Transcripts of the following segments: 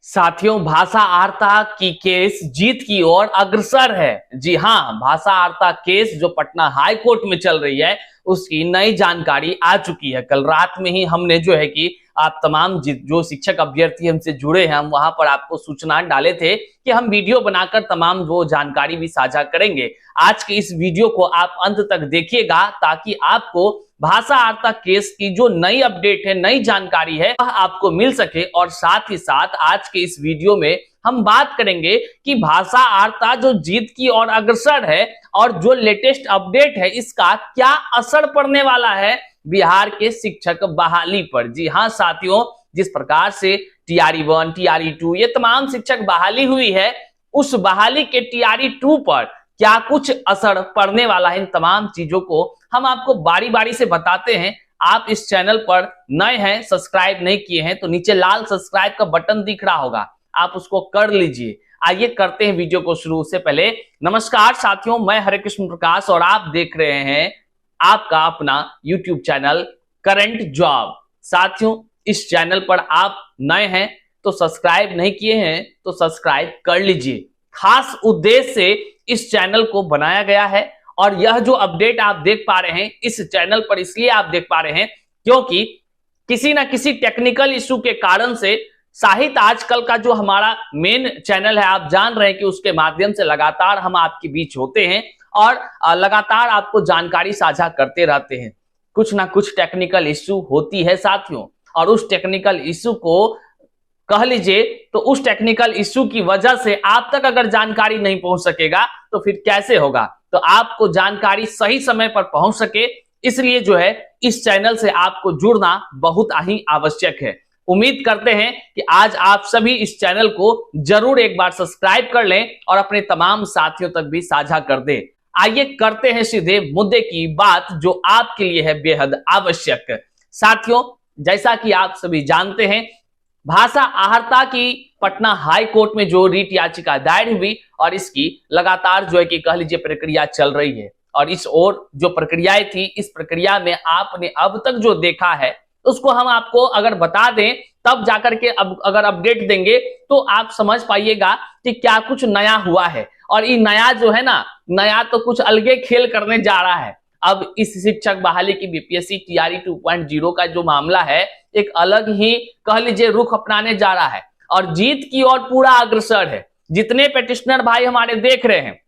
साथियों, भाषा आर्ता की केस जीत की ओर अग्रसर है। जी हां, भाषा आर्ता केस जो पटना हाई कोर्ट में चल रही है उसकी नई जानकारी आ चुकी है। कल रात में ही हमने जो है कि आप तमाम जो शिक्षक अभ्यर्थी हमसे जुड़े हैं, हम वहां पर आपको सूचना डाले थे कि हम वीडियो बनाकर तमाम वो जानकारी भी साझा करेंगे। आज के इस वीडियो को आप अंत तक देखिएगा ताकि आपको भाषा आर्ता केस की जो नई अपडेट है, नई जानकारी है, वह आपको मिल सके। और साथ ही साथ आज के इस वीडियो में हम बात करेंगे कि भाषा आर्ता जो जीत की ओर अग्रसर है और जो लेटेस्ट अपडेट है इसका क्या असर पड़ने वाला है बिहार के शिक्षक बहाली पर। जी हां साथियों, जिस प्रकार से टीआरई 1, टीआरई 2 ये तमाम शिक्षक बहाली हुई है, उस बहाली के टीआरई 2 पर क्या कुछ असर पड़ने वाला है, इन तमाम चीजों को हम आपको बारी बारी से बताते हैं। आप इस चैनल पर नए हैं, सब्सक्राइब नहीं किए हैं तो नीचे लाल सब्सक्राइब का बटन दिख रहा होगा, आप उसको कर लीजिए। आइए करते हैं वीडियो को शुरू। से पहले नमस्कार साथियों, मैं हरे कृष्ण प्रकाश और आप देख रहे हैं आपका अपना यूट्यूब चैनल करंट जॉब। साथियों, इस चैनल पर आप नए हैं तो सब्सक्राइब नहीं किए हैं तो सब्सक्राइब कर लीजिए। खास उद्देश्य से इस चैनल को बनाया गया है और यह जो अपडेट आप देख पा रहे हैं इस चैनल पर इसलिए आप देख पा रहे हैं क्योंकि किसी ना किसी टेक्निकल इशू के कारण से साहित्य आजकल का जो हमारा मेन चैनल है, आप जान रहे हैं कि उसके माध्यम से लगातार हम आपके बीच होते हैं और लगातार आपको जानकारी साझा करते रहते हैं। कुछ ना कुछ टेक्निकल इशू होती है साथियों, और उस टेक्निकल इशू को कह लीजिए तो उस टेक्निकल इशू की वजह से आप तक अगर जानकारी नहीं पहुंच सकेगा तो फिर कैसे होगा। तो आपको जानकारी सही समय पर पहुंच सके इसलिए जो है इस चैनल से आपको जुड़ना बहुत ही आवश्यक है। उम्मीद करते हैं कि आज आप सभी इस चैनल को जरूर एक बार सब्सक्राइब कर लें और अपने तमाम साथियों तक भी साझा कर दें। आइए करते हैं सीधे मुद्दे की बात जो आपके लिए है बेहद आवश्यक। साथियों, जैसा कि आप सभी जानते हैं, भाषा आर्ता की पटना हाई कोर्ट में जो रीट याचिका दायर हुई और इसकी लगातार जो है कि कह लीजिए प्रक्रिया चल रही है। और इस ओर जो प्रक्रियाएं थी, इस प्रक्रिया में आपने अब तक जो देखा है उसको हम आपको अगर बता दें तब जाकर के अब अगर अपडेट देंगे तो आप समझ पाइएगा कि क्या कुछ नया हुआ है। और ये नया जो है ना, नया तो कुछ अलगे खेल करने जा रहा है। अब इस शिक्षक बहाली की बीपीएससी टीआरई 2.0 का जो मामला है एक अलग ही कह लीजिए रुख अपनाने जा रहा है और जीत की ओर पूरा अग्रसर है। जितने पेटिशनर भाई हमारे देख रहे हैं,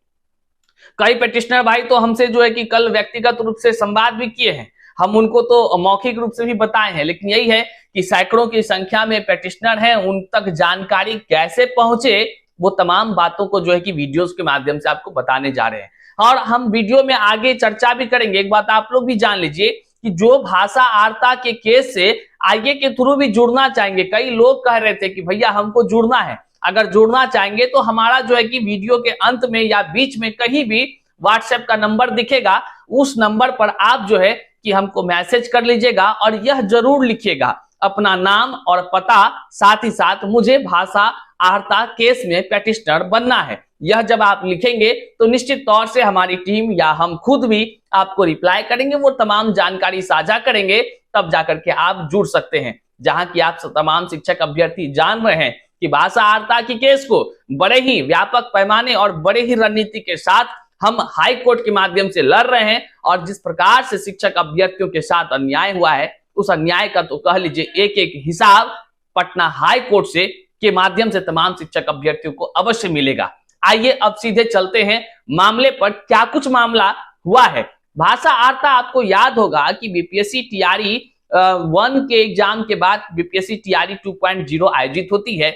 कई पेटिशनर भाई तो हमसे जो है कि कल व्यक्तिगत रूप से संवाद भी किए हैं, हम उनको तो मौखिक रूप से भी बताए हैं, लेकिन यही है कि सैकड़ों की संख्या में पेटिशनर हैं, उन तक जानकारी कैसे पहुंचे वो तमाम बातों को जो है कि वीडियोस के माध्यम से आपको बताने जा रहे हैं। और हम वीडियो में आगे चर्चा भी करेंगे। एक बात आप लोग भी जान लीजिए कि जो भाषा आर्ता के केस से आगे के थ्रू भी जुड़ना चाहेंगे, कई लोग कह रहे थे कि भैया हमको जुड़ना है, अगर जुड़ना चाहेंगे तो हमारा जो है कि वीडियो के अंत में या बीच में कहीं भी व्हाट्सएप का नंबर दिखेगा, उस नंबर पर आप जो है कि हमको मैसेज कर लीजिएगा और यह जरूर लिखिएगा अपना नाम और पता, साथ ही साथ मुझे भाषा आर्ता केस में पेटिशनर बनना है। यह जब आप लिखेंगे तो निश्चित तौर से हमारी टीम या हम खुद भी आपको रिप्लाई करेंगे, वो तमाम जानकारी साझा करेंगे, तब जाकर के आप जुड़ सकते हैं। जहां की आप तमाम शिक्षक अभ्यर्थी जान रहे हैं कि भाषा आर्ता की केस को बड़े ही व्यापक पैमाने और बड़े ही रणनीति के साथ हम हाई कोर्ट के माध्यम से लड़ रहे हैं और जिस प्रकार से शिक्षक अभ्यर्थियों के साथ अन्याय हुआ है उस अन्याय का तो कह लीजिए एक एक हिसाब पटना हाई कोर्ट से के माध्यम से तमाम शिक्षक अभ्यर्थियों को अवश्य मिलेगा। आइए अब सीधे चलते हैं मामले पर, क्या कुछ मामला हुआ है। भाषा आर्ता, आपको याद होगा कि बीपीएससी टीआरई 1 के एग्जाम के बाद बीपीएससी टीआरई 2.0 आयोजित होती है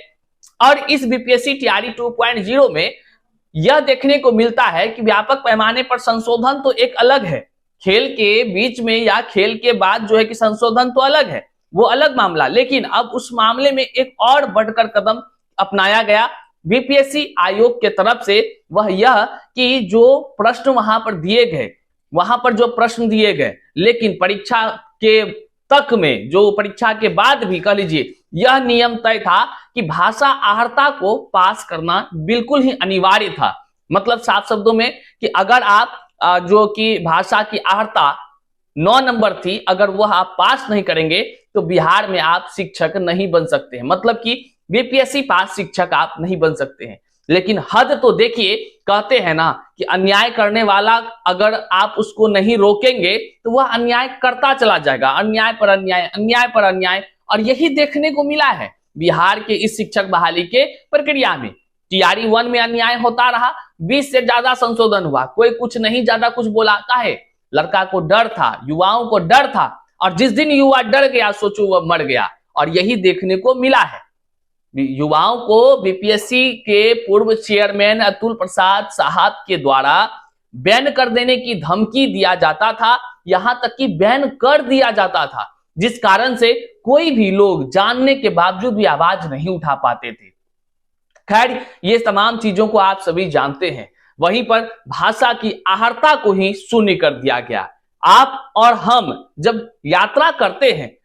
और इस बीपीएससी टीआरई 2.0 में यह देखने को मिलता है कि व्यापक पैमाने पर संशोधन तो एक अलग है, खेल के बीच में या खेल के बाद जो है कि संशोधन तो अलग है, वो अलग मामला। लेकिन अब उस मामले में एक और बढ़कर कदम अपनाया गया बीपीएससी आयोग के तरफ से, वह यह कि जो प्रश्न वहां पर दिए गए, वहां पर जो प्रश्न दिए गए लेकिन परीक्षा के तक में, जो परीक्षा के बाद भी कह लीजिए यह नियम तय था कि भाषा आर्ता को पास करना बिल्कुल ही अनिवार्य था। मतलब साफ शब्दों में कि अगर आप जो कि भाषा की आर्ता 9 नंबर थी, अगर वह आप पास नहीं करेंगे तो बिहार में आप शिक्षक नहीं बन सकते हैं। मतलब कि बीपीएससी पास शिक्षक आप नहीं बन सकते हैं। लेकिन हद तो देखिए, कहते हैं ना कि अन्याय करने वाला अगर आप उसको नहीं रोकेंगे तो वह अन्याय करता चला जाएगा, अन्याय पर अन्याय, अन्याय पर अन्याय। और यही देखने को मिला है बिहार के इस शिक्षक बहाली के प्रक्रिया में। टीआरई 1 में अन्याय होता रहा, 20 से ज्यादा संशोधन हुआ, कोई कुछ नहीं ज्यादा कुछ बोला। काहे? लड़का को डर था, युवाओं को डर था, और जिस दिन युवा डर गया सोचो वह मर गया। और यही देखने को मिला है। युवाओं को बीपीएससी के पूर्व चेयरमैन अतुल प्रसाद साहब के द्वारा बैन कर देने की धमकी दिया जाता था, यहां तक कि बैन कर दिया जाता था, जिस कारण से कोई भी लोग जानने के बावजूद भी आवाज नहीं उठा पाते थे। खैर, ये तमाम चीजों को आप सभी जानते हैं। वहीं पर भाषा की आहर्ता को ही शून्य कर दिया गया। आप और हम जब यात्रा करते हैं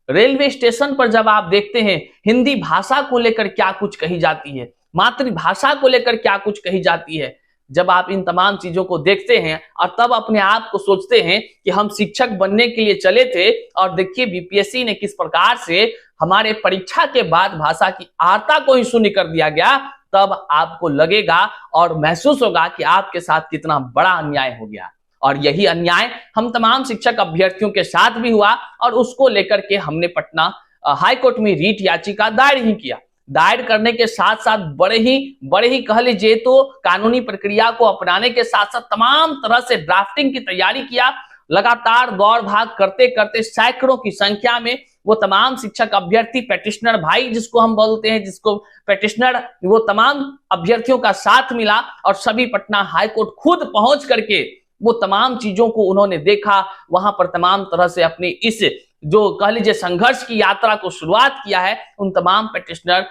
रेलवे स्टेशन पर जब आप देखते हैं हिंदी भाषा को लेकर क्या कुछ कही जाती है, मातृभाषा को लेकर क्या कुछ कही जाती है, जब आप इन तमाम चीजों को देखते हैं और तब अपने आप को सोचते हैं कि हम शिक्षक बनने के लिए चले थे और देखिए बीपीएससी ने किस प्रकार से हमारे परीक्षा के बाद भाषा की आहर्ता को ही शून्य कर दिया गया, तब आपको लगेगा और महसूस होगा कि आपके साथ कितना बड़ा अन्याय हो गया। और यही अन्याय हम तमाम शिक्षक अभ्यर्थियों के साथ भी हुआ और उसको लेकर के हमने पटना हाईकोर्ट में रीट याचिका दायर ही किया। दायर करने के साथ साथ बड़े ही कह लीजिए तो कानूनी प्रक्रिया को अपनाने के साथ साथ तमाम तरह से ड्राफ्टिंग की तैयारी किया। लगातार दौड़ भाग करते करते सैकड़ों की संख्या में वो तमाम शिक्षक अभ्यर्थी, पेटिशनर भाई जिसको हम बोलते हैं, जिसको पेटिशनर, वो तमाम अभ्यर्थियों का साथ मिला और सभी पटना हाईकोर्ट खुद पहुंच करके वो तमाम चीजों को उन्होंने देखा। वहां पर तमाम तरह से अपनी इस जो कह लीजिए संघर्ष की यात्रा को शुरुआत किया है। उन तमाम पेटिशनर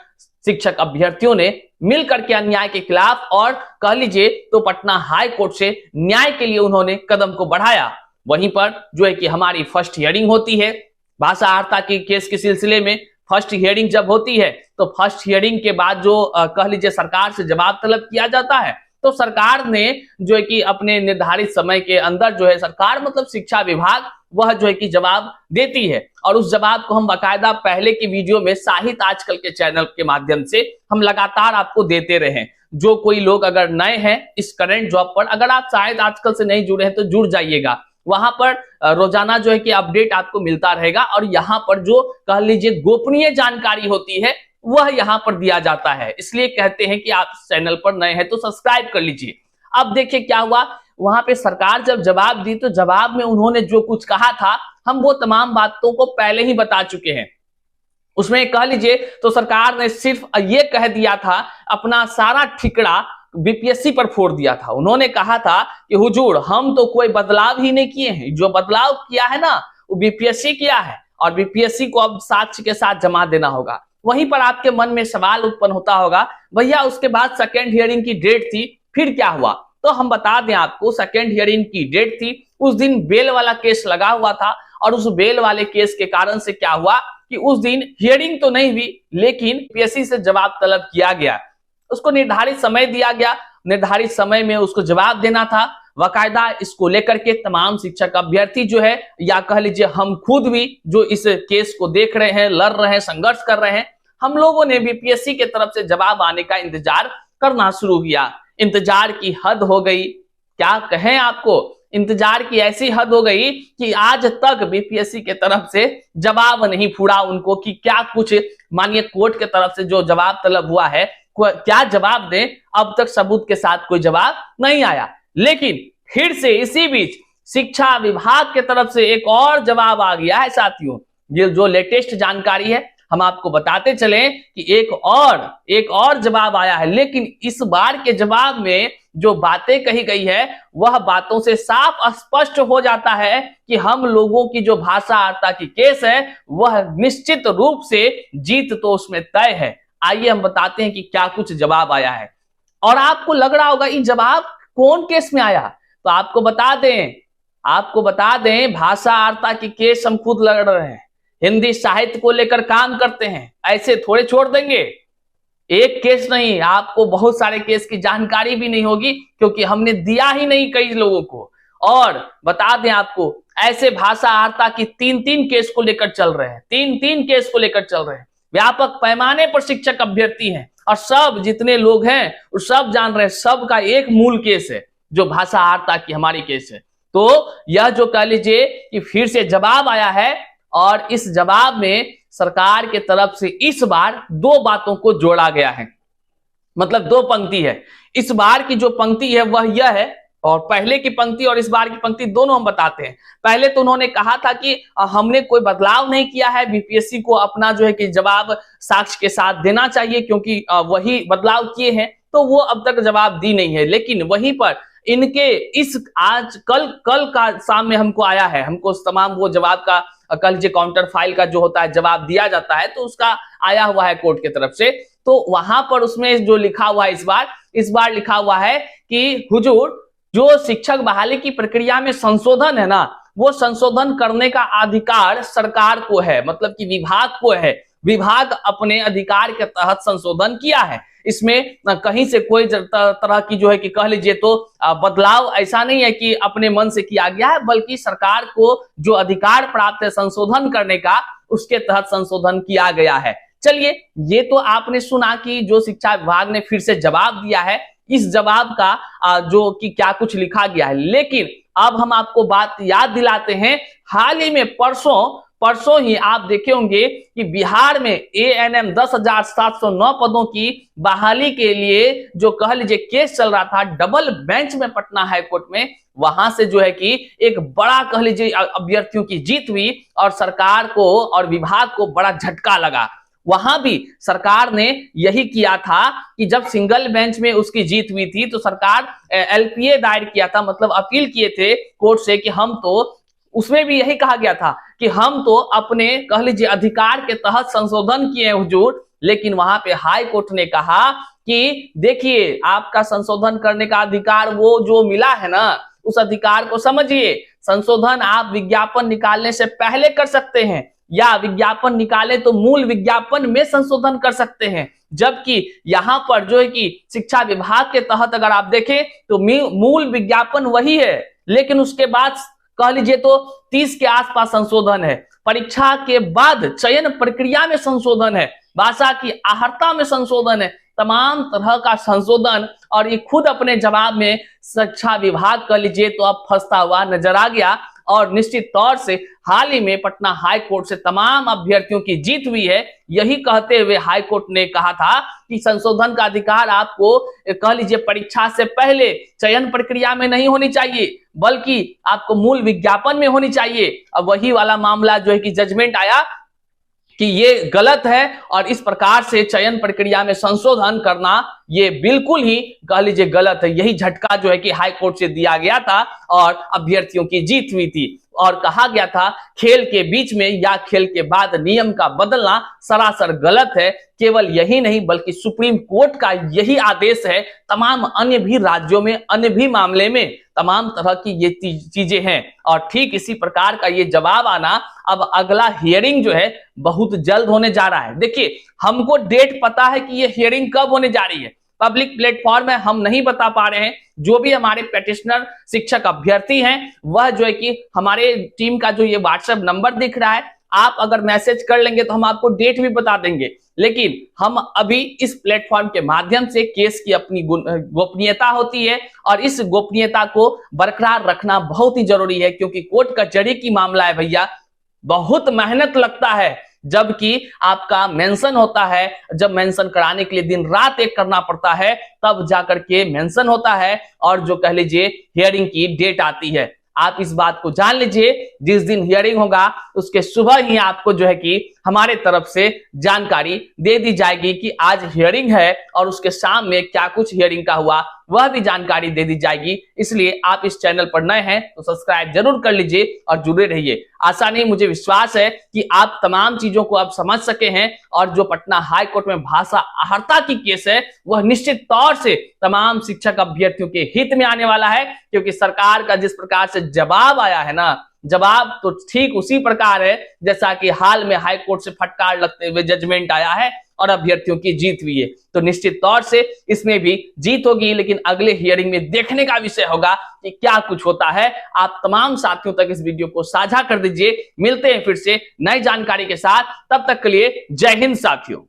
शिक्षक अभ्यर्थियों ने मिलकर के अन्याय के खिलाफ और कह लीजिए तो पटना हाई कोर्ट से न्याय के लिए उन्होंने कदम को बढ़ाया। वहीं पर जो है कि हमारी फर्स्ट हियरिंग होती है भाषा आहर्ता की केस के सिलसिले में। फर्स्ट हियरिंग जब होती है तो फर्स्ट हियरिंग के बाद जो कह लीजिए सरकार से जवाब तलब किया जाता है, तो सरकार ने जो है कि अपने निर्धारित समय के अंदर जो है सरकार मतलब शिक्षा विभाग वह जो है कि जवाब देती है। और उस जवाब को हम बाकायदा पहले की वीडियो में साहित्य आजकल के चैनल के माध्यम से हम लगातार आपको देते रहे। जो कोई लोग अगर नए हैं इस करंट जॉब पर, अगर आप शायद आजकल से नहीं जुड़े हैं तो जुड़ जाइएगा। वहां पर रोजाना जो है कि अपडेट आपको मिलता रहेगा और यहाँ पर जो कह लीजिए गोपनीय जानकारी होती है वह यहाँ पर दिया जाता है। इसलिए कहते हैं कि आप चैनल पर नए हैं तो सब्सक्राइब कर लीजिए। अब देखिए क्या हुआ, वहां पे सरकार जब जवाब दी तो जवाब में उन्होंने जो कुछ कहा था हम वो तमाम बातों को पहले ही बता चुके हैं। उसमें कह लीजिए तो सरकार ने सिर्फ ये कह दिया था, अपना सारा ठिकरा बीपीएससी पर फोड़ दिया था। उन्होंने कहा था कि हुजूर हम तो कोई बदलाव ही नहीं किए हैं, जो बदलाव किया है ना वो बीपीएससी किया है और बीपीएससी को अब साक्ष्य के साथ जमा देना होगा। वहीं पर आपके मन में सवाल उत्पन्न होता होगा, भैया उसके बाद सेकेंड हियरिंग की डेट थी, फिर क्या हुआ? तो हम बता दें आपको, सेकेंड हियरिंग की डेट थी, उस दिन बेल वाला केस लगा हुआ था और उस बेल वाले केस के कारण से क्या हुआ कि उस दिन हियरिंग तो नहीं हुई लेकिन बीपीएससी से जवाब तलब किया गया। उसको निर्धारित समय दिया गया, निर्धारित समय में उसको जवाब देना था। बाकायदा इसको लेकर के तमाम शिक्षक अभ्यर्थी जो है या कह लीजिए हम खुद भी जो इस केस को देख रहे हैं, लड़ रहे हैं, संघर्ष कर रहे हैं, हम लोगों ने बीपीएससी के तरफ से जवाब आने का इंतजार करना शुरू किया। इंतजार की हद हो गई, क्या कहें आपको, इंतजार की ऐसी हद हो गई कि आज तक बीपीएससी के तरफ से जवाब नहीं फूड़ा उनको कि क्या कुछ माननीय कोर्ट के तरफ से जो जवाब तलब हुआ है क्या जवाब दें। अब तक सबूत के साथ कोई जवाब नहीं आया। लेकिन फिर से इसी बीच शिक्षा विभाग के तरफ से एक और जवाब आ गया है साथियों। ये जो लेटेस्ट जानकारी है हम आपको बताते चले कि एक और जवाब आया है। लेकिन इस बार के जवाब में जो बातें कही गई है वह बातों से साफ स्पष्ट हो जाता है कि हम लोगों की जो भाषा आहर्ता की केस है वह निश्चित रूप से जीत तो उसमें तय है। आइए हम बताते हैं कि क्या कुछ जवाब आया है। और आपको लग रहा होगा ये जवाब कौन केस में आया, तो आपको बता दें भाषा आहर्ता की केस हम खुद लड़ रहे हैं, हिंदी साहित्य को लेकर काम करते हैं, ऐसे थोड़े छोड़ देंगे। एक केस नहीं, आपको बहुत सारे केस की जानकारी भी नहीं होगी क्योंकि हमने दिया ही नहीं कई लोगों को। और बता दें आपको ऐसे भाषा आहर्ता की तीन केस को लेकर चल रहे हैं, तीन केस को लेकर चल रहे हैं। व्यापक पैमाने पर शिक्षक अभ्यर्थी हैं और सब जितने लोग हैं वो सब जान रहे हैं, सबका एक मूल केस है जो भाषा आहारता की हमारी केस है। तो यह जो कह लीजिए कि फिर से जवाब आया है और इस जवाब में सरकार के तरफ से इस बार दो बातों को जोड़ा गया है, मतलब दो पंक्ति है। इस बार की जो पंक्ति है वह यह है, और पहले की पंक्ति और इस बार की पंक्ति दोनों हम बताते हैं। पहले तो उन्होंने कहा था कि हमने कोई बदलाव नहीं किया है, बीपीएससी को अपना जो है कि जवाब साक्ष्य के साथ देना चाहिए क्योंकि वही बदलाव किए हैं, तो वो अब तक जवाब दी नहीं है। लेकिन वहीं पर इनके इस आज कल का सामने हमको आया है, हमको तमाम वो जवाब का कल जो काउंटर फाइल का जो होता है जवाब दिया जाता है तो उसका आया हुआ है कोर्ट की तरफ से। तो वहां पर उसमें जो लिखा हुआ है इस बार लिखा हुआ है कि हुजूर जो शिक्षक बहाली की प्रक्रिया में संशोधन है ना, वो संशोधन करने का अधिकार सरकार को है, मतलब कि विभाग को है। विभाग अपने अधिकार के तहत संशोधन किया है, इसमें कहीं से कोई तरह की जो है कि कह लीजिए तो बदलाव ऐसा नहीं है कि अपने मन से किया गया है, बल्कि सरकार को जो अधिकार प्राप्त है संशोधन करने का, उसके तहत संशोधन किया गया है। चलिए, ये तो आपने सुना कि जो शिक्षा विभाग ने फिर से जवाब दिया है, इस जवाब का जो कि क्या कुछ लिखा गया है। लेकिन अब हम आपको बात याद दिलाते हैं, हाल ही में परसों ही आप देखे होंगे कि बिहार में एएनएम 10,709 पदों की बहाली के लिए जो कह लीजिए केस चल रहा था डबल बेंच में पटना हाईकोर्ट में, वहां से जो है कि एक बड़ा कह लीजिए अभ्यर्थियों की जीत हुई और सरकार को और विभाग को बड़ा झटका लगा। वहां भी सरकार ने यही किया था कि जब सिंगल बेंच में उसकी जीत हुई थी तो सरकार एलपीए दायर किया था, मतलब अपील किए थे कोर्ट से कि हम तो, उसमें भी यही कहा गया था कि हम तो अपने कह लीजिए अधिकार के तहत संशोधन किए हैं हुजूर। लेकिन वहां पे हाई कोर्ट ने कहा कि देखिए, आपका संशोधन करने का अधिकार वो जो मिला है ना, उस अधिकार को समझिए। संशोधन आप विज्ञापन निकालने से पहले कर सकते हैं या विज्ञापन निकाले तो मूल विज्ञापन में संशोधन कर सकते हैं, जबकि यहां पर जो है कि शिक्षा विभाग के तहत अगर आप देखें तो मूल विज्ञापन वही है, लेकिन उसके बाद कह लीजिए तो 30 के आसपास संशोधन है, परीक्षा के बाद चयन प्रक्रिया में संशोधन है, भाषा की आहर्ता में संशोधन है, तमाम तरह का संशोधन। और ये खुद अपने जवाब में शिक्षा विभाग कह लीजिए तो अब फंसता हुआ नजर आ गया। और निश्चित तौर से हाल ही में पटना हाई कोर्ट से तमाम अभ्यर्थियों की जीत हुई है। यही कहते हुए हाई कोर्ट ने कहा था कि संशोधन का अधिकार आपको कह लीजिए परीक्षा से पहले चयन प्रक्रिया में नहीं होनी चाहिए, बल्कि आपको मूल विज्ञापन में होनी चाहिए। अब वही वाला मामला जो है कि जजमेंट आया कि ये गलत है और इस प्रकार से चयन प्रक्रिया में संशोधन करना ये बिल्कुल ही कह लीजिए गलत है। यही झटका जो है कि हाई कोर्ट से दिया गया था और अभ्यर्थियों की जीत हुई थी और कहा गया था खेल के बीच में या खेल के बाद नियम का बदलना सरासर गलत है। केवल यही नहीं बल्कि सुप्रीम कोर्ट का यही आदेश है, तमाम अन्य भी राज्यों में अन्य भी मामले में तमाम तरह की ये चीजें हैं। और ठीक इसी प्रकार का ये जवाब आना, अब अगला हियरिंग जो है बहुत जल्द होने जा रहा है। देखिए, हमको डेट पता है कि ये हियरिंग कब होने जा रही है, पब्लिक प्लेटफॉर्म है, हम नहीं बता पा रहे हैं। जो भी हमारे पेटिशनर शिक्षक अभ्यर्थी हैं वह जो है कि हमारे टीम का जो ये व्हाट्सएप नंबर दिख रहा है, आप अगर मैसेज कर लेंगे तो हम आपको डेट भी बता देंगे। लेकिन हम अभी इस प्लेटफॉर्म के माध्यम से केस की अपनी गोपनीयता होती है और इस गोपनीयता को बरकरार रखना बहुत ही जरूरी है, क्योंकि कोर्ट कचहरी की मामला है भैया, बहुत मेहनत लगता है। जबकि आपका मेंशन होता है, जब मेंशन कराने के लिए दिन रात एक करना पड़ता है, तब जाकर के मेंशन होता है और जो कह लीजिए हियरिंग की डेट आती है। आप इस बात को जान लीजिए, जिस दिन हियरिंग होगा उसके सुबह ही आपको जो है कि हमारे तरफ से जानकारी दे दी जाएगी कि आज हियरिंग है, और उसके शाम में क्या कुछ हियरिंग का हुआ वह भी जानकारी दे दी जाएगी। इसलिए आप इस चैनल पर नए हैं तो सब्सक्राइब जरूर कर लीजिए और जुड़े रहिए। आशा नहीं, मुझे विश्वास है कि आप तमाम चीजों को अब समझ सके हैं और जो पटना हाई कोर्ट में भाषा आहर्ता की केस है वह निश्चित तौर से तमाम शिक्षक अभ्यर्थियों के हित में आने वाला है, क्योंकि सरकार का जिस प्रकार से जवाब आया है ना, जवाब तो ठीक उसी प्रकार है जैसा कि हाल में हाई कोर्ट से फटकार लगते हुए जजमेंट आया है। और अभ्यर्थियों की जीत हुई है। तो निश्चित तौर से इसमें भी जीत होगी, लेकिन अगले हियरिंग में देखने का विषय होगा कि क्या कुछ होता है। आप तमाम साथियों तक इस वीडियो को साझा कर दीजिए। मिलते हैं फिर से नई जानकारी के साथ, तब तक के लिए जय हिंद साथियों।